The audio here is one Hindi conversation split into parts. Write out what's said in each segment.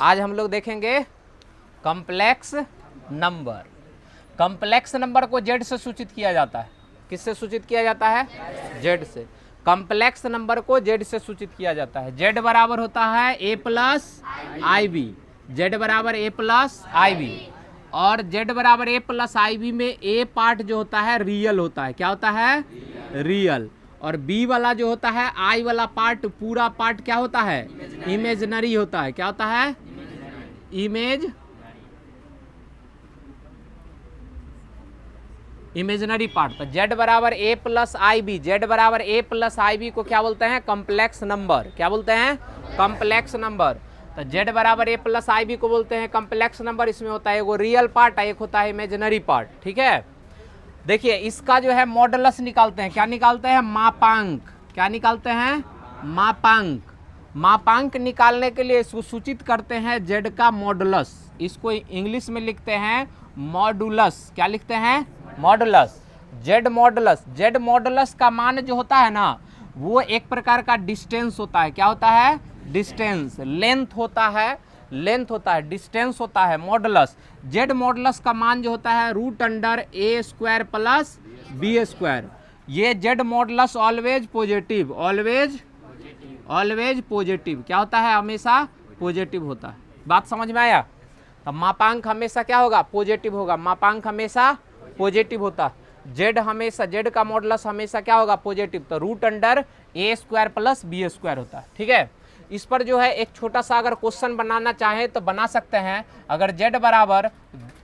आज हम लोग देखेंगे कॉम्प्लेक्स नंबर। कॉम्प्लेक्स नंबर को जेड से सूचित किया जाता है। किससे सूचित किया जाता है? जेड से। कॉम्प्लेक्स नंबर को जेड से सूचित किया जाता है। जेड बराबर होता है ए प्लस आई बी। जेड बराबर ए प्लस आई बी, और जेड बराबर ए प्लस आई बी में ए पार्ट जो होता है रियल होता है। क्या होता है? रियल। और बी वाला जो होता है, आई वाला पार्ट, पूरा पार्ट क्या होता है? इमेजिनरी होता है। क्या होता है? Imaginary part. तो जेड बराबर ए प्लस आई बी, जेड बराबर ए प्लस आई बी को क्या बोलते हैं? Complex number. क्या बोलते हैं? Complex number. तो जेड बराबर ए प्लस आई बी को बोलते हैं कॉम्प्लेक्स नंबर। इसमें होता है एगो रियल पार्ट, एक होता है इमेजिनरी पार्ट। ठीक है, देखिए इसका जो है मॉडुलस निकालते हैं। क्या निकालते हैं? मापांक। क्या निकालते हैं? मापांक। मापांक निकालने के लिए इसको सूचित करते हैं जेड का मॉडुलस। इसको इंग्लिश में लिखते हैं मॉडुलस। क्या लिखते हैं? Modulus. Z modulus. Z modulus का मान जो होता है ना, वो एक प्रकार का डिस्टेंस होता है। क्या होता है? डिस्टेंस। लेंथ होता है, लेंथ होता है, डिस्टेंस होता है मॉडुलस। जेड मॉडुलस का मान जो होता है रूट अंडर ए स्क्वायर प्लस बी स्क्वायर। ये Z modulus always positive, always positive. क्या होता है? हमेशा पॉजिटिव होता है। बात समझ में आया? तो मापांक हमेशा क्या होगा? पॉजिटिव होगा। मापांक हमेशा पॉजिटिव होता है। जेड हमेशा, जेड का मॉडुलस हमेशा क्या होगा? पॉजिटिव। तो रूट अंडर ए स्क्वायर प्लस बी स्क्वायर होता है। ठीक है, इस पर जो है एक छोटा सा अगर क्वेश्चन बनाना चाहे तो बना सकते हैं। अगर जेड बराबर,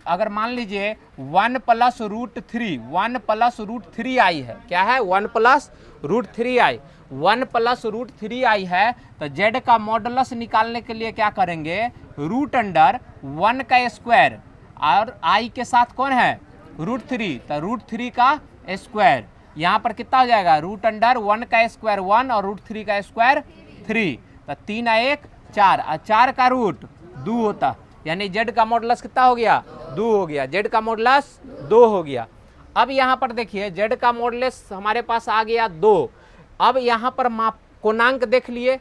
अगर मान लीजिए 1 प्लस रूट 3, 1 प्लस रूट 3 आई है। क्या है? 1 प्लस रूट 3 आई, 1 प्लस रूट 3 आई है। तो जेड का मॉडुलस निकालने के लिए क्या करेंगे? रूट अंडर 1 का स्क्वायर और आई के साथ कौन है? रूट 3। तो रूट 3 का स्क्वायर, यहाँ पर कितना हो जाएगा? रूट अंडर 1 का स्क्वायर 1 और रूट 3 का स्क्वायर 3। तो 3 और 1 4, और 4 का रूट 2 होता, यानी जेड का मॉडुलस कितना हो गया? 2 हो गया। जेड का मॉडुलस 2 हो गया। अब यहाँ पर देखिए जेड का मॉडुलस हमारे पास आ गया 2। अब यहाँ पर कोणांक देख लिए।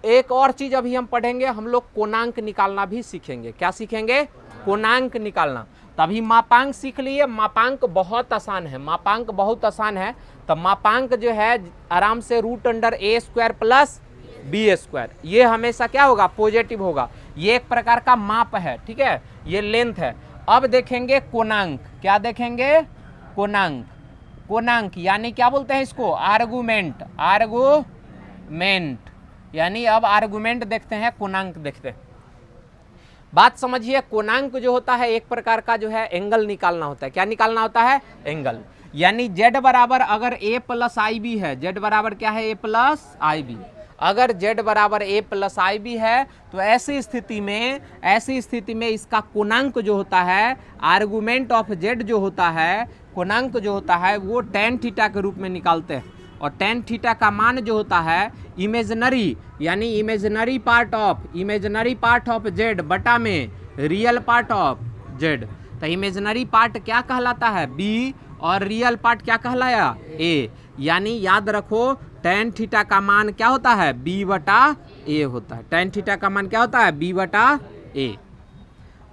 एक और चीज अभी हम पढ़ेंगे, हम लोग कोणांक निकालना भी सीखेंगे। क्या सीखेंगे? कोणांक निकालना। तभी मापांक सीख लिए। मापांक बहुत आसान है, मापांक बहुत आसान है। तो मापांक जो है आराम से रूट अंडर ए स्क्वायर प्लस बी स्क्वायर, ये हमेशा क्या होगा? पॉजिटिव होगा। ये एक प्रकार का माप है। ठीक है, ये लेंथ है। अब देखेंगे कोणांक। क्या देखेंगे? कोणांक। कोणांक यानी क्या बोलते हैं इसको? आर्गुमेंट। आर्गुमेंट यानी अब आर्गुमेंट देखते हैं, कोणांक देखते हैं। बात समझिए, कोणांक जो होता है एक प्रकार का जो है एंगल निकालना होता है। क्या निकालना होता है? एंगल। यानी जेड बराबर अगर ए प्लस आई बी है, जेड बराबर क्या है? ए प्लस आई बी। अगर जेड बराबर ए प्लस आई बी है तो ऐसी स्थिति में इसका कोणांक जो होता है, आर्गुमेंट ऑफ जेड जो होता है, कोणांक जो होता है वो tan थीटा के रूप में निकालते हैं। और tan थीटा का मान जो होता है इमेजिनरी, यानी इमेजिनरी पार्ट ऑफ जेड बटा में रियल पार्ट ऑफ जेड। तो इमेजिनरी पार्ट क्या कहलाता है? बी, और रियल पार्ट क्या कहलाया? ए। यानी याद रखो tan थीटा का मान क्या होता है? बी बटा ए होता है। tan थीटा का मान क्या होता है? बी बटा ए।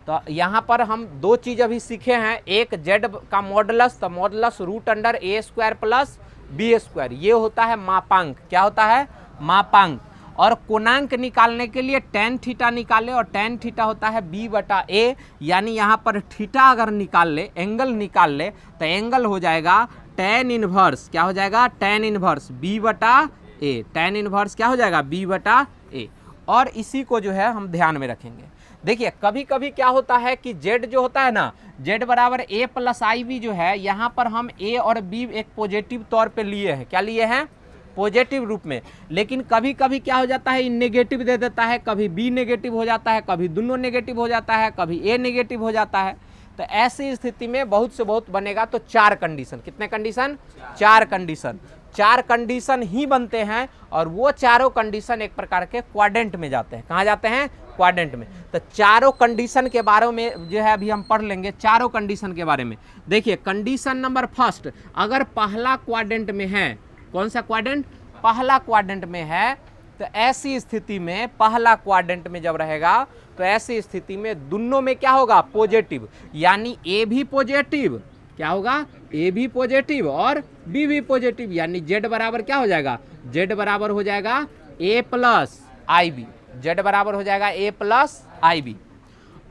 तो यहाँ पर हम दो चीज अभी सीखे हैं। एक जेड का मॉडुलस, तो मॉडुलस रूट अंडर ए स्क्वायर प्लस बी स्क्वायर, ये होता है मापांक। क्या होता है? मापांक। और कोणांक निकालने के लिए tan थीटा निकाले, और tan थीटा होता है बी बटा ए। यानी यहाँ पर थीटा अगर निकाल ले, एंगल निकाल ले, तो एंगल हो जाएगा tan इनवर्स। क्या हो जाएगा? tan इनवर्स बी बटा ए। tan इनवर्स क्या हो जाएगा? बी बटा ए। और इसी को जो है हम ध्यान में रखेंगे। देखिए कभी कभी क्या होता है कि जेड जो होता है ना, जेड बराबर ए प्लस आई बी जो है, यहाँ पर हम ए और बी एक पॉजिटिव तौर पे लिए हैं। क्या लिए हैं? पॉजिटिव रूप में। लेकिन कभी कभी क्या हो जाता है? नेगेटिव दे देता है। कभी बी नेगेटिव हो जाता है, कभी दोनों नेगेटिव हो जाता है, कभी ए नेगेटिव हो जाता है। तो ऐसी स्थिति में बहुत से बहुत बनेगा तो 4 कंडीशन। कितने कंडीशन? 4 कंडीशन। 4 कंडीशन ही बनते हैं, और वो चारों कंडीशन एक प्रकार के क्वाड्रेंट में जाते हैं। कहाँ जाते हैं? क्वाड्रेंट में। तो चारों कंडीशन के बारे में जो है अभी हम पढ़ लेंगे, चारों कंडीशन के बारे में। देखिए कंडीशन नंबर फर्स्ट, अगर पहला क्वाड्रेंट में है, कौन सा क्वाड्रेंट? पहला क्वाड्रेंट में है, तो ऐसी स्थिति में पहला क्वाड्रेंट में जब रहेगा तो ऐसी स्थिति में दोनों में क्या होगा, पॉजिटिव, यानी ए भी पॉजिटिव, क्या होगा, ए भी पॉजिटिव और बी भी पॉजिटिव, यानी जेड बराबर क्या हो जाएगा, जेड बराबर हो जाएगा ए प्लस आई बी, जेड बराबर हो जाएगा ए प्लस आई बी।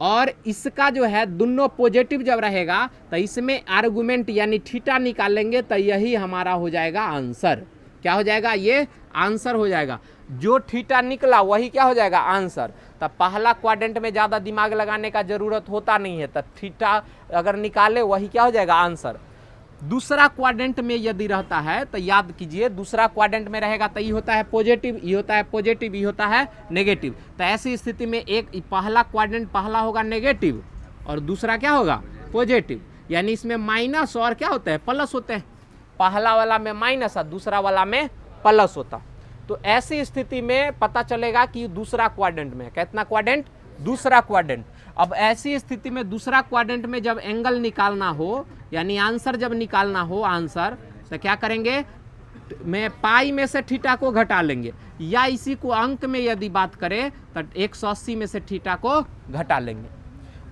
और इसका जो है दोनों पॉजिटिव जब रहेगा तो इसमें आर्गुमेंट यानी थीटा निकालेंगे तो यही हमारा हो जाएगा आंसर। क्या हो जाएगा, ये आंसर हो जाएगा। जो थीटा निकला वही क्या हो जाएगा, आंसर। तब पहला क्वाड्रेंट में ज़्यादा दिमाग लगाने का जरूरत होता नहीं है, तब थीटा अगर निकाले वही क्या हो जाएगा, आंसर। दूसरा क्वाड्रेंट में यदि रहता है तो याद कीजिए, दूसरा क्वाड्रेंट में रहेगा तो ये होता है पॉजिटिव, ये होता है पॉजिटिव, ये होता है नेगेटिव। तो ऐसी स्थिति में एक पहला क्वाड्रेंट पहला होगा नेगेटिव और दूसरा क्या होगा, पॉजिटिव, यानी इसमें माइनस और क्या होते हैं, प्लस होते हैं। पहला वाला में माइनस और दूसरा वाला में प्लस होता। तो ऐसी स्थिति में पता चलेगा कि दूसरा क्वाड्रेंट में, कितना क्वाड्रेंट, दूसरा क्वाड्रेंट। अब ऐसी स्थिति में दूसरा क्वाड्रेंट में जब एंगल निकालना हो, यानी आंसर जब निकालना हो आंसर, तो क्या करेंगे, मैं पाई में से थीटा को घटा लेंगे, या इसी को अंक में यदि बात करें तो 180 में से थीटा को घटा लेंगे।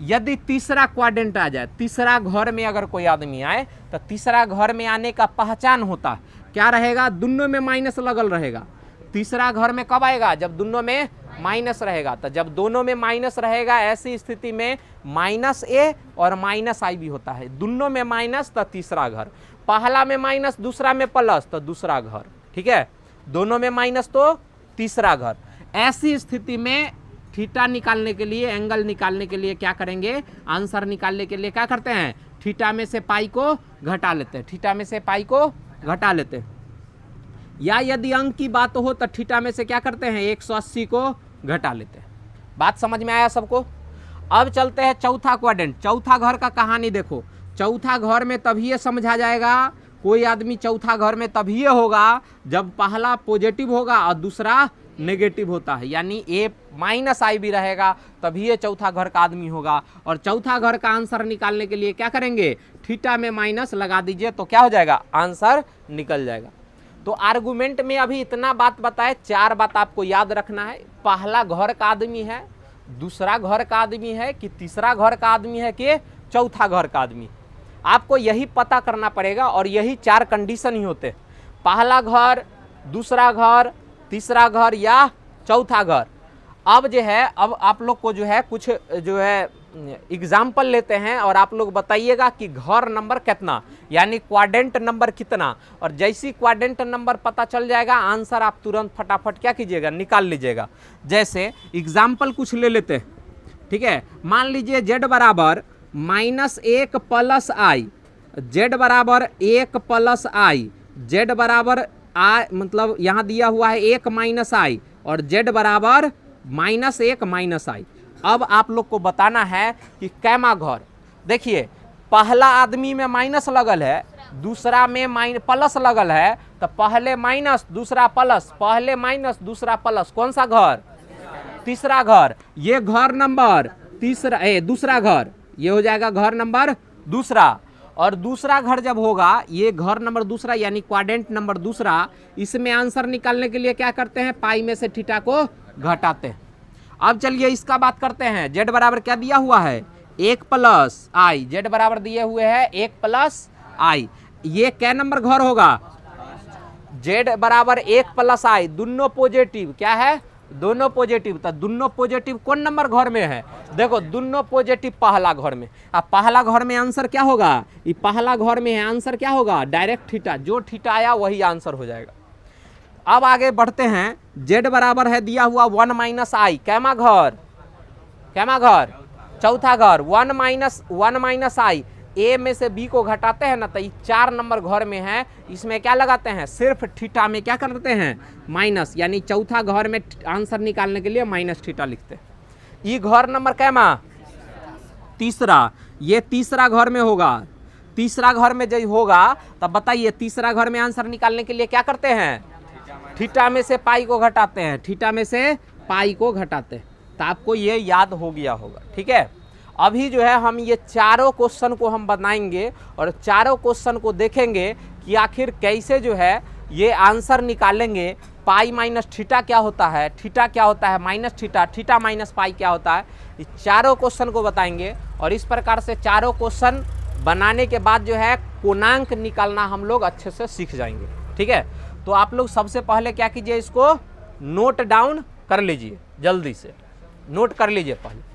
यदि तीसरा क्वाड्रेंट आ जाए, तीसरा घर में अगर कोई आदमी आए तो तीसरा घर में आने का पहचान होता है, क्या रहेगा, दोनों में माइनस लगल रहेगा। तीसरा घर में कब आएगा, जब दोनों में माइनस रहेगा। तो जब दोनों में माइनस रहेगा ऐसी स्थिति में माइनस ए और माइनस आई भी होता है। दोनों में माइनस तो तीसरा घर, पहला में माइनस दूसरा में प्लस तो दूसरा घर, ठीक है, दोनों में माइनस तो तीसरा घर। ऐसी स्थिति में थीटा निकालने के लिए, एंगल निकालने के लिए क्या करेंगे, आंसर निकालने के लिए क्या करते हैं, थीटा में से पाई को घटा लेते हैं, थीटा में से पाई को घटा लेते हैं। या यदि अंक की बात हो तो थीटा में से क्या करते हैं, 180 को घटा लेते हैं। बात समझ में आया सबको। अब चलते हैं चौथा क्वाड्रेंट। चौथा घर का कहानी देखो, चौथा घर में तभी समझा जाएगा, कोई आदमी चौथा घर में तभी होगा जब पहला पॉजिटिव होगा और दूसरा नेगेटिव होता है, यानी ए माइनस आई भी रहेगा तभी ये चौथा घर का आदमी होगा। और चौथा घर का आंसर निकालने के लिए क्या करेंगे, थीटा में माइनस लगा दीजिए तो क्या हो जाएगा, आंसर निकल जाएगा। तो आर्गुमेंट में अभी इतना बात बताए, 4 बात आपको याद रखना है। पहला घर का आदमी है, दूसरा घर का आदमी है कि तीसरा घर का आदमी है कि चौथा घर का आदमी, आपको यही पता करना पड़ेगा। और यही 4 कंडीशन ही होते हैं, पहला घर, दूसरा घर, तीसरा घर या चौथा घर। अब जो है, अब आप लोग को जो है कुछ जो है एग्जाम्पल लेते हैं और आप लोग बताइएगा कि घर नंबर कितना, यानी क्वाड्रेंट नंबर कितना। और जैसी क्वाड्रेंट नंबर पता चल जाएगा आंसर आप तुरंत फटाफट क्या कीजिएगा, निकाल लीजिएगा। जैसे एग्जाम्पल कुछ ले लेते हैं, ठीक है। मान लीजिए जेड बराबर -1 प्लस आई, जेड बराबर 1 प्लस आई, जेड बराबर आई, मतलब यहाँ दिया हुआ है 1 माइनस आई, और जेड बराबर -1 माइनस आई। अब आप लोग को बताना है कि कैमा घर। देखिए पहला आदमी में माइनस लगल है, दूसरा में प्लस लगल है, तो पहले माइनस दूसरा प्लस, पहले माइनस दूसरा प्लस, कौन सा घर, तीसरा घर। ये घर नंबर तीसरा, दूसरा घर, ये हो जाएगा घर नंबर दूसरा। और दूसरा घर जब होगा, ये घर नंबर दूसरा यानी क्वाड्रेंट नंबर दूसरा, इसमें आंसर निकालने के लिए क्या करते हैं, पाई में से थीटा को घटाते हैं। अब चलिए इसका बात करते हैं। जेड बराबर क्या दिया हुआ है, 1 प्लस आई, जेड बराबर दिए हुए हैं 1 प्लस आई। ये क्या नंबर घर होगा, जेड बराबर 1 प्लस आई, दोनों पॉजिटिव, क्या है, दोनों पॉजिटिव। तो दोनों पॉजिटिव कौन नंबर घर में है, देखो दोनों पॉजिटिव पहला घर में। अब पहला घर में आंसर क्या होगा, ये पहला घर में है, आंसर क्या होगा, डायरेक्ट थीटा, जो थीटा आया वही आंसर हो जाएगा। अब आगे बढ़ते हैं। जेड बराबर है दिया हुआ 1 माइनस आई, कैमा घर, कैमा घर, चौथा घर। 1 माइनस आई, ए में से बी को घटाते हैं ना, तो 4 नंबर घर में है, इसमें क्या लगाते हैं, सिर्फ थीटा में क्या करते हैं, माइनस, यानी चौथा घर में आंसर निकालने के लिए माइनस थीटा लिखते हैं। ये घर नंबर कैमा, तीसरा, ये तीसरा घर में होगा। तीसरा घर में जब होगा तब बताइए तीसरा घर में आंसर निकालने के लिए क्या करते हैं, थीटा में से पाई को घटाते हैं, थीटा में से पाई को घटाते हैं। तो आपको ये याद हो गया होगा, ठीक है। अभी जो है हम ये चारों क्वेश्चन को हम बनाएंगे और चारों क्वेश्चन को देखेंगे कि आखिर कैसे जो है ये आंसर निकालेंगे पाई माइनस थीटा क्या होता है, थीटा क्या होता है minus theta, theta minus pi क्या होता है, इस चारों क्वेश्चन को बताएंगे। और इस प्रकार से चारों क्वेश्चन बनाने के बाद जो है कोणांक निकालना हम लोग अच्छे से सीख जाएंगे। ठीक है, तो आप लोग सबसे पहले क्या कीजिए, इसको नोट डाउन कर लीजिए, जल्दी से नोट कर लीजिए पहले।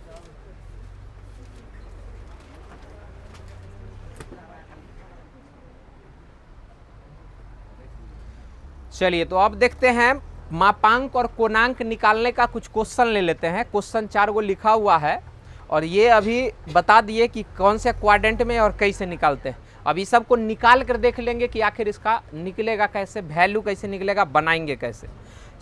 चलिए, तो अब देखते हैं मापांक और कोणांक निकालने का कुछ क्वेश्चन ले लेते हैं। क्वेश्चन 4 को लिखा हुआ है और ये अभी बता दिए कि कौन से क्वाड्रेंट में और कैसे निकालते हैं। अभी सबको निकाल कर देख लेंगे कि आखिर इसका निकलेगा कैसे, वैल्यू कैसे निकलेगा, बनाएंगे कैसे।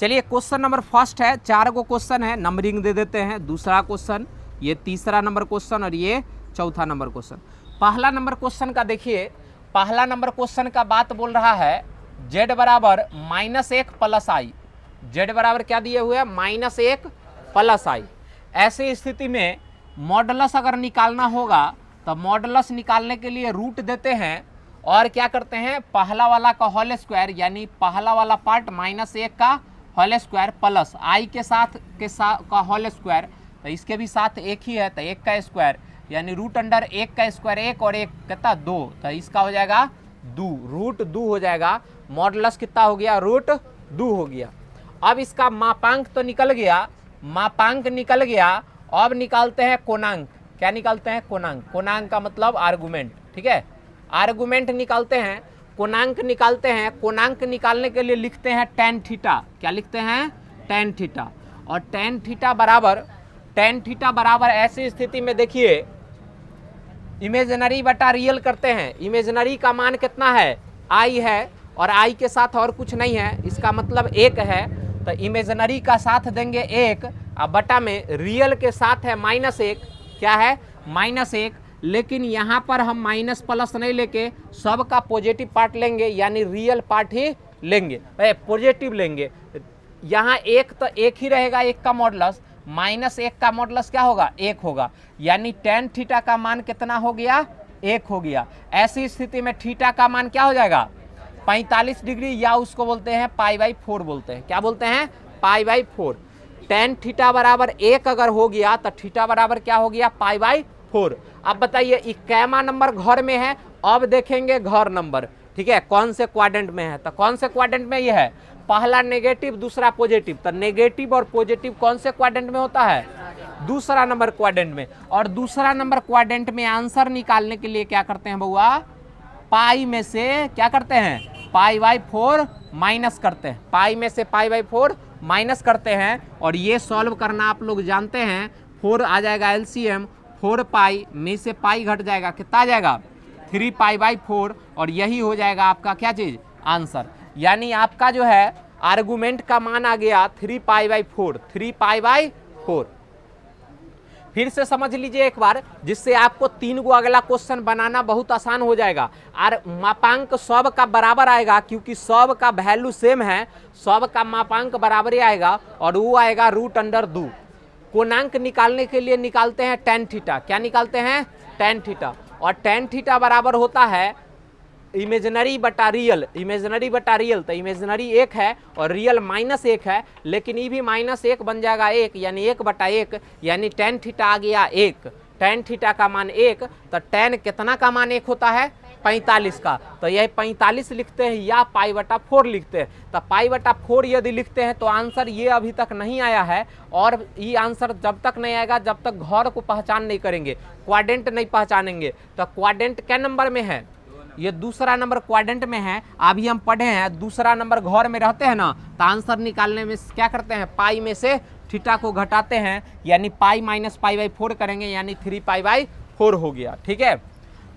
चलिए, क्वेश्चन नंबर फर्स्ट है, 4 को क्वेश्चन है, नंबरिंग दे देते हैं। दूसरा क्वेश्चन, ये तीसरा नंबर क्वेश्चन और ये चौथा नंबर क्वेश्चन। पहला नंबर क्वेश्चन का देखिए, पहला नंबर क्वेश्चन का बात बोल रहा है z बराबर -1 प्लस आई। z बराबर क्या दिए हुए हैं, -1 प्लस आई। ऐसे स्थिति में मॉडुलस अगर निकालना होगा तो मॉडुलस निकालने के लिए रूट देते हैं और क्या करते हैं, पहला वाला का होल स्क्वायर यानी पहला वाला पार्ट -1 का होल स्क्वायर प्लस आई के साथ का होल स्क्वायर, तो इसके भी साथ एक ही है तो 1 का स्क्वायर यानी रूट अंडर 1 का स्क्वायर 1 और 1 कितना 2, तो इसका हो जाएगा 2, रूट 2 हो जाएगा। मॉडुलस कितना हो गया, रूट 2 हो गया। अब इसका मापांक तो निकल गया, मापांक निकल गया। अब निकालते हैं कोणांक। क्या निकालते हैं, कोणांक। कोणांक का मतलब आर्गुमेंट। ठीक है, आर्गुमेंट निकालते हैं, कोणांक निकालते हैं। कोणांक निकालने के लिए लिखते हैं tan थीटा। क्या लिखते हैं, tan थीटा। और tan थीटा बराबर ऐसी स्थिति में देखिए इमेजिनरी बटा रियल करते हैं। इमेजिनरी का मान कितना है, आई है और आई के साथ और कुछ नहीं है, इसका मतलब 1 है। तो इमेजिनरी का साथ देंगे 1 और बटा में रियल के साथ है -1। क्या है, -1। लेकिन यहाँ पर हम माइनस प्लस नहीं लेके सबका पॉजिटिव पार्ट लेंगे यानी रियल पार्ट ही लेंगे, पॉजिटिव लेंगे। यहाँ 1 तो 1 ही रहेगा, 1 का मॉडुलस, -1 का मॉडुलस क्या होगा, 1 होगा। यानी tan थीटा का मान कितना हो गया, 1 हो गया। ऐसी स्थिति में थीटा का मान क्या हो जाएगा, 45 डिग्री, या उसको बोलते हैं π/4 बोलते हैं। क्या बोलते हैं, π/4। tan थीटा बराबर 1 अगर हो गया तो थीटा बराबर क्या हो गया, π/4। अब बताइए इक्यामा नंबर घर में है, अब देखेंगे घर नंबर। ठीक है, कौन से क्वाड्रेंट में है, तो कौन से क्वाड्रेंट में ये है, पहला नेगेटिव दूसरा पॉजिटिव। तो नेगेटिव और पॉजिटिव कौन से क्वाड्रेंट में होता है, दूसरा नंबर क्वाड्रेंट में। और दूसरा नंबर क्वाड्रेंट में आंसर निकालने के लिए क्या करते हैं बउआ, पाई में से क्या करते हैं, π/4 माइनस करते हैं। पाई में से π/4 माइनस करते हैं और ये सॉल्व करना आप लोग जानते हैं। 4 आ जाएगा एलसीएम, 4 पाई में से पाई घट जाएगा, कितना आ जाएगा, 3π/4 और यही हो जाएगा आपका क्या चीज़, आंसर। यानी आपका जो है आर्गुमेंट का मान आ गया 3π/4, 3π/4। फिर से समझ लीजिए एक बार, जिससे आपको 3 को अगला क्वेश्चन बनाना बहुत आसान हो जाएगा। और मापांक सब का बराबर आएगा क्योंकि सब का वैल्यू सेम है, सब का मापांक बराबर ही आएगा और वो आएगा √2। कोणांक निकालने के लिए निकालते हैं tan थीटा। क्या निकालते हैं, tan थीटा। और tan थीटा बराबर होता है इमेजिनरी बटा रियल, इमेजिनरी बटा रियल। तो इमेजिनरी 1 है और रियल -1 है, लेकिन ये भी -1 बन जाएगा 1 यानी 1/1 यानी tan थीटा आ गया 1। tan थीटा का मान 1, तो tan कितना का मान 1 होता है, 45 का। तो यह 45 लिखते हैं या π/4 लिखते हैं। तो π/4 यदि लिखते हैं तो आंसर ये अभी तक नहीं आया है और ये आंसर जब तक नहीं आएगा जब तक घर को पहचान नहीं करेंगे, क्वाड्रेंट नहीं पहचानेंगे। तो क्वाड्रेंट क्या नंबर में है, ये दूसरा नंबर क्वाड्रेंट में है। अभी हम पढ़े हैं दूसरा नंबर घर में रहते हैं ना, तो आंसर निकालने में क्या करते हैं, पाई में से थीटा को घटाते हैं यानी पाई माइनस π/4 करेंगे यानी 3π/4 हो गया। ठीक है,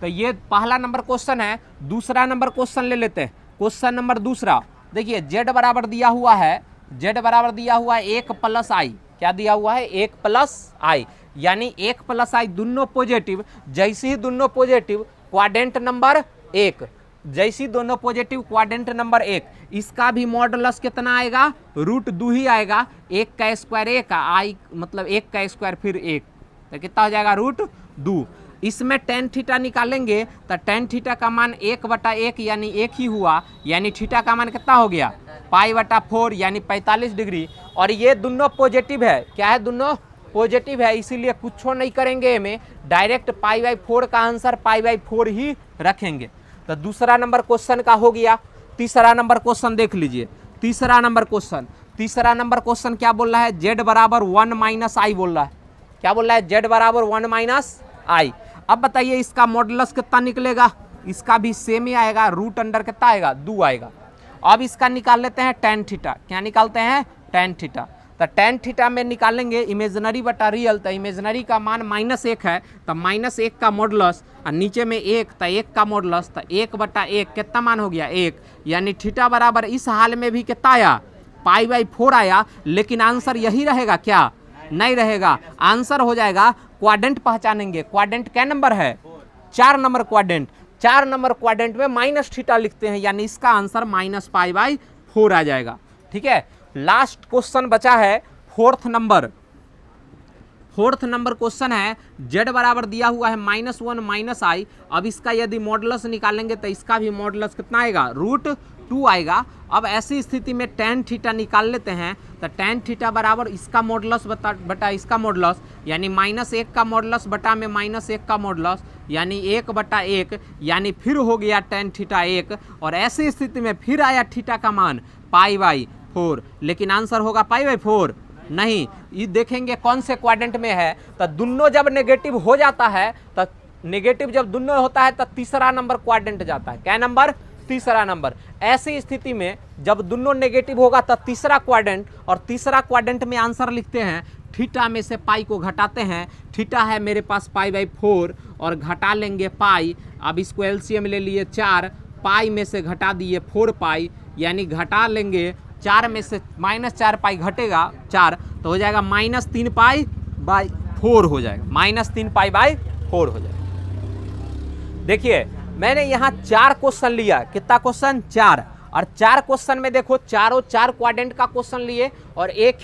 तो ये पहला नंबर क्वेश्चन है। दूसरा नंबर क्वेश्चन ले लेते हैं। क्वेश्चन नंबर दूसरा देखिए, z बराबर दिया हुआ है, z बराबर दिया हुआ है 1 + i। क्या दिया हुआ है, 1 + i यानी 1 + i दोनों पॉजिटिव। जैसे ही दोनों पॉजिटिव, क्वाड्रेंट नंबर 1, जैसी दोनों पॉजिटिव क्वाड्रेंट नंबर 1, इसका भी मॉडुलस कितना आएगा, √2 ही आएगा। 1 का स्क्वायर 1 का, आई मतलब 1 का स्क्वायर फिर 1, तो कितना हो जाएगा, √2। इसमें टेन थीटा निकालेंगे तो टेन थीटा का मान 1/1 यानी 1 ही हुआ, यानी थीटा का मान कितना हो गया π/4 यानी 45 डिग्री। और ये दोनों पॉजिटिव है, क्या है दोनों पॉजिटिव है, इसीलिए कुछ नहीं करेंगे में, डायरेक्ट π/4 का आंसर π/4 ही रखेंगे। तो दूसरा नंबर क्वेश्चन का हो गया। तीसरा नंबर क्वेश्चन देख लीजिए। तीसरा नंबर क्वेश्चन क्या बोल रहा है, z बराबर 1 - i बोल रहा है। क्या बोल रहा है, z बराबर 1 - i। अब बताइए इसका मॉडुलस कितना निकलेगा, इसका भी सेम ही आएगा, रूट अंडर कितना आएगा 2 आएगा। अब इसका निकाल लेते हैं टेन थीटा। क्या निकालते हैं, टेन थीटा। तो टेन थीटा में निकालेंगे इमेजनरी बटा रियल, तो इमेजनरी का मान -1 है, तो -1 का मॉडुलस और नीचे में 1, तो 1 का मॉडुलस, तो 1/1 कितना मान हो गया 1, यानी थीटा बराबर इस हाल में भी कितना आया π/4 आया। लेकिन आंसर यही रहेगा क्या, नहीं रहेगा, आंसर हो जाएगा क्वाड्रेंट पहचानेंगे। क्वाड्रेंट क्या नंबर है, 4 नंबर क्वाड्रेंट। 4 नंबर क्वाड्रेंट में -थीटा लिखते हैं, यानी इसका आंसर -π/4 आ जाएगा। ठीक है, लास्ट क्वेश्चन बचा है फोर्थ नंबर क्वेश्चन है, z बराबर दिया हुआ है -1 - i। अब इसका यदि मॉडुलस निकालेंगे तो इसका भी मॉडुलस कितना आएगा, √2 आएगा। अब ऐसी स्थिति में टेन थीटा निकाल लेते हैं, तो टेन थीटा बराबर इसका मॉडुलस बटा इसका मॉडुलस, यानी -1 का मॉडुलस बटा में -1 का मॉडुलस, यानी 1/1, यानी फिर हो गया टेन थीटा 1। और ऐसी स्थिति में फिर आया थीटा का मान π/4, लेकिन आंसर होगा π/4 नहीं। ये देखेंगे कौन से क्वाड्रेंट में है, तो दोनों जब नेगेटिव हो जाता है, तो नेगेटिव जब दोनों होता है तो तीसरा नंबर क्वाड्रेंट जाता है। क्या नंबर, तीसरा नंबर। ऐसी स्थिति में जब दोनों नेगेटिव होगा तो तीसरा क्वाड्रेंट, और तीसरा क्वाड्रेंट में आंसर लिखते हैं, थीटा में से पाई को घटाते हैं। थीटा है मेरे पास π/4 और घटा लेंगे पाई। अब इसको एलसीएम ले लिए 4, पाई में से घटा दिए 4 पाई, यानी घटा लेंगे 4 में से -4 पाई घटेगा 4, तो हो जाएगा -3 π/4 हो जाएगा, -3 π/4 हो जाएगा। देखिए मैंने यहाँ 4 क्वेश्चन लिया, कितना क्वेश्चन 4, और 4 क्वेश्चन में देखो चारों 4 क्वाड्रेंट का क्वेश्चन लिए, और एक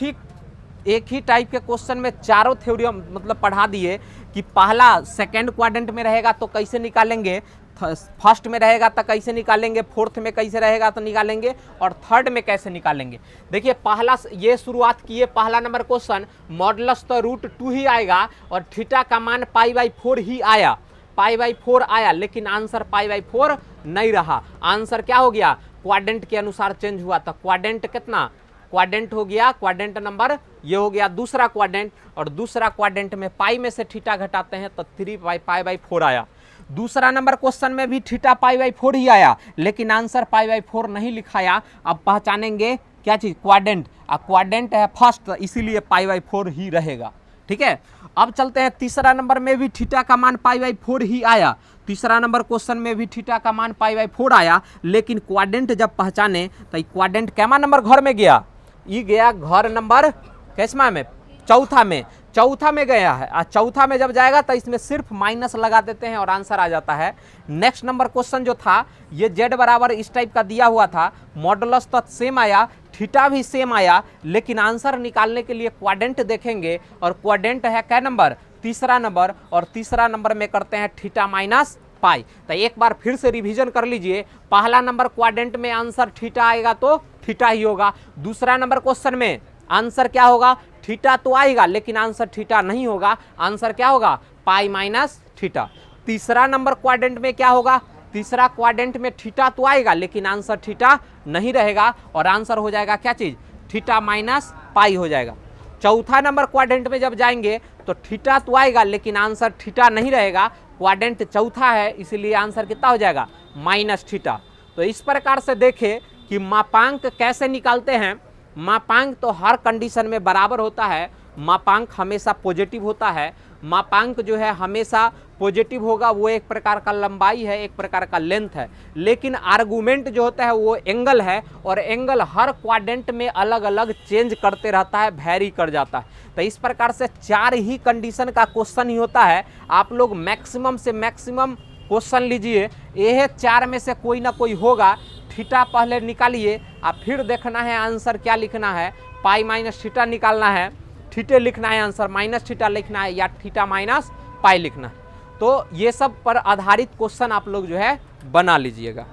ही टाइप के क्वेश्चन में चारों थ्योरम मतलब पढ़ा दिए कि पहला सेकंड क्वाड्रेंट में रहेगा तो कैसे निकालेंगे, फर्स्ट में रहेगा तो कैसे निकालेंगे, फोर्थ में कैसे रहेगा तो निकालेंगे, और थर्ड में कैसे निकालेंगे। देखिए पहला ये शुरुआत किए, पहला नंबर क्वेश्चन मॉडुलस तो √2 ही आएगा, और थीटा का मान π/4 ही आया, π/4 आया, लेकिन आंसर π/4 नहीं रहा। आंसर क्या हो गया, क्वाड्रेंट के अनुसार चेंज हुआ। तो क्वाड्रेंट कितना, क्वाड्रेंट हो गया, क्वाड्रेंट नंबर ये हो गया दूसरा क्वाड्रेंट, और दूसरा क्वाड्रेंट में पाई में से थीटा घटाते हैं तो 3 π/4 आया। दूसरा नंबर क्वेश्चन में भी थीटा π/4 ही आया, लेकिन आंसर π/4 नहीं लिखाया। अब पहचानेंगे क्या चीज, क्वाड्रेंट, क्वाड्रेंट है फर्स्ट, इसीलिए π/4 ही रहेगा। ठीक है, अब चलते हैं तीसरा नंबर में भी थीटा का मान π/4 ही आया। तीसरा नंबर क्वेश्चन में भी थीटा का मान π/4 आया, लेकिन क्वाड्रेंट जब पहचाने तो क्वाड्रेंट कैमा नंबर घर में गया, ये गया घर नंबर कैसमा में, चौथा में गया है। चौथा में जब जाएगा तो इसमें सिर्फ माइनस लगा देते हैं और आंसर आ जाता है। नेक्स्ट नंबर क्वेश्चन जो था ये z बराबर इस टाइप का दिया हुआ था, मॉडुलस तो सेम आया, थीटा भी सेम आया, लेकिन आंसर निकालने के लिए क्वाड्रेंट देखेंगे, और क्वाड्रेंट है क्या नंबर, तीसरा नंबर, और तीसरा नंबर में करते हैं थीटा माइनस पाई। तो एक बार फिर से रिवीजन कर लीजिए, पहला नंबर क्वाड्रेंट में आंसर थीटा आएगा तो थीटा ही होगा। दूसरा नंबर क्वेश्चन में आंसर क्या होगा, थीटा तो आएगा लेकिन आंसर थीटा नहीं होगा, आंसर क्या होगा पाई माइनस थीटा। तीसरा नंबर क्वाड्रेंट में क्या होगा, तीसरा क्वाड्रेंट में थीटा तो आएगा लेकिन आंसर थीटा नहीं रहेगा, और आंसर हो जाएगा क्या चीज, थीटा माइनस पाई हो जाएगा। चौथा नंबर क्वाड्रेंट में जब जाएंगे तो थीटा तो आएगा लेकिन आंसर थीटा नहीं रहेगा, क्वाड्रेंट चौथा है इसीलिए आंसर कितना हो जाएगा माइनस थीटा। तो इस प्रकार से देखें कि मापांक कैसे निकालते हैं। मापांक तो हर कंडीशन में बराबर होता है, मापांक हमेशा पॉजिटिव होता है। मापांक जो है हमेशा पॉजिटिव होगा, वो एक प्रकार का लंबाई है, एक प्रकार का लेंथ है, लेकिन आर्गुमेंट जो होता है वो एंगल है, और एंगल हर क्वाड्रेंट में अलग अलग चेंज करते रहता है, वेरी कर जाता है। तो इस प्रकार से 4 ही कंडीशन का क्वेश्चन ही होता है। आप लोग मैक्सिमम से मैक्सिमम क्वेश्चन लीजिए, यह 4 में से कोई ना कोई होगा। थीटा पहले निकालिए, आप फिर देखना है आंसर क्या लिखना है, पाई माइनस थीटा निकालना है, थीटे लिखना है आंसर, माइनस थीटा लिखना है या थीटा माइनस पाई लिखना है। तो ये सब पर आधारित क्वेश्चन आप लोग जो है बना लीजिएगा।